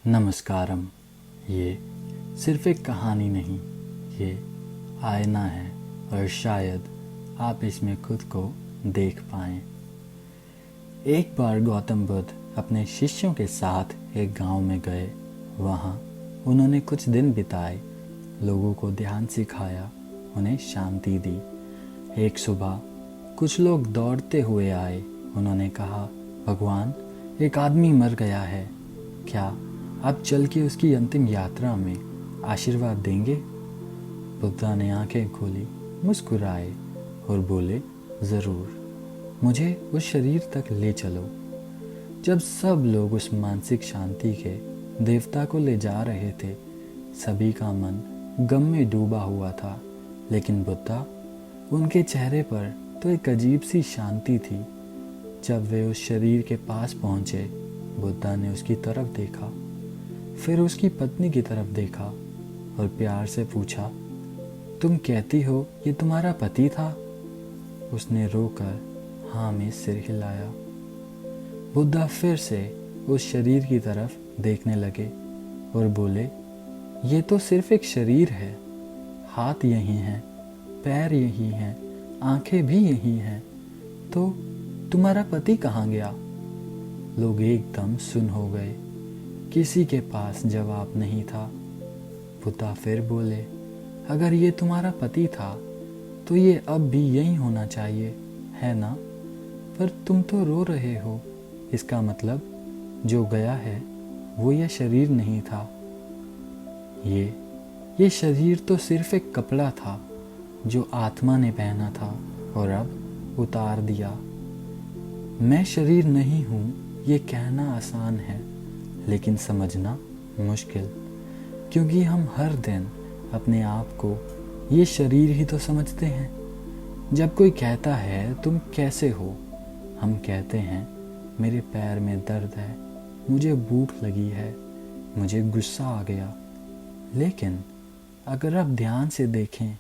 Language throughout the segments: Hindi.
नमस्कारम। ये सिर्फ एक कहानी नहीं, ये आईना है और शायद आप इसमें खुद को देख पाएं। एक बार गौतम बुद्ध अपने शिष्यों के साथ एक गांव में गए। वहां उन्होंने कुछ दिन बिताए, लोगों को ध्यान सिखाया, उन्हें शांति दी। एक सुबह कुछ लोग दौड़ते हुए आए। उन्होंने कहा, भगवान, एक आदमी मर गया है, क्या आप चल के उसकी अंतिम यात्रा में आशीर्वाद देंगे? बुद्धा ने आंखें खोली, मुस्कुराए और बोले, ज़रूर, मुझे उस शरीर तक ले चलो। जब सब लोग उस मानसिक शांति के देवता को ले जा रहे थे, सभी का मन गम में डूबा हुआ था, लेकिन बुद्धा, उनके चेहरे पर तो एक अजीब सी शांति थी। जब वे उस शरीर के पास पहुंचे, बुद्धा ने उसकी तरफ देखा, फिर उसकी पत्नी की तरफ देखा और प्यार से पूछा, तुम कहती हो ये तुम्हारा पति था? उसने रोकर हाँ में सिर हिलाया। बुद्धा फिर से उस शरीर की तरफ देखने लगे और बोले, ये तो सिर्फ एक शरीर है। हाथ यही हैं, पैर यही हैं, आंखें भी यही हैं, तो तुम्हारा पति कहाँ गया? लोग एकदम सुन्न हो गए। किसी के पास जवाब नहीं था। बुद्धा फिर बोले, अगर ये तुम्हारा पति था तो ये अब भी यही होना चाहिए, है ना? पर तुम तो रो रहे हो, इसका मतलब जो गया है वो यह शरीर नहीं था। ये शरीर तो सिर्फ एक कपड़ा था जो आत्मा ने पहना था और अब उतार दिया। मैं शरीर नहीं हूँ, ये कहना आसान है, लेकिन समझना मुश्किल, क्योंकि हम हर दिन अपने आप को ये शरीर ही तो समझते हैं। जब कोई कहता है, तुम कैसे हो, हम कहते हैं, मेरे पैर में दर्द है, मुझे भूख लगी है, मुझे गुस्सा आ गया। लेकिन अगर आप ध्यान से देखें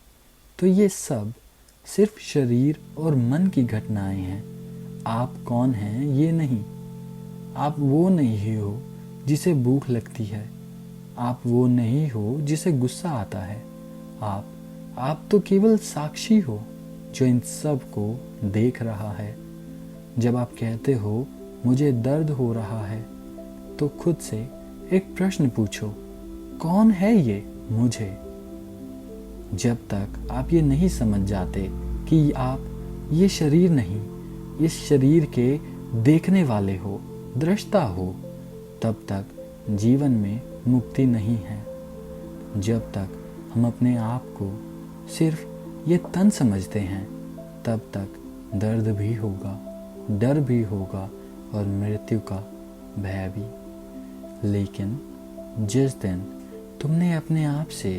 तो ये सब सिर्फ शरीर और मन की घटनाएं हैं। आप कौन हैं ये नहीं। आप वो नहीं हो जिसे भूख लगती है, आप वो नहीं हो जिसे गुस्सा आता है। आप तो केवल साक्षी हो जो इन सब को देख रहा है। जब आप कहते हो मुझे दर्द हो रहा है, तो खुद से एक प्रश्न पूछो, कौन है ये मुझे? जब तक आप ये नहीं समझ जाते कि आप ये शरीर नहीं, इस शरीर के देखने वाले हो, दृष्टा हो, तब तक जीवन में मुक्ति नहीं है। जब तक हम अपने आप को सिर्फ ये तन समझते हैं, तब तक दर्द भी होगा, डर भी होगा और मृत्यु का भय भी। लेकिन जिस दिन तुमने अपने आप से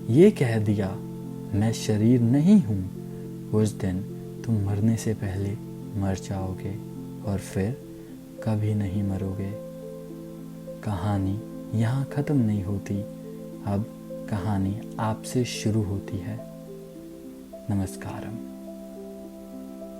ये कह दिया, मैं शरीर नहीं हूँ, उस दिन तुम मरने से पहले मर जाओगे और फिर कभी नहीं मरोगे। कहानी यहाँ ख़त्म नहीं होती, अब कहानी आपसे शुरू होती है। नमस्कारम।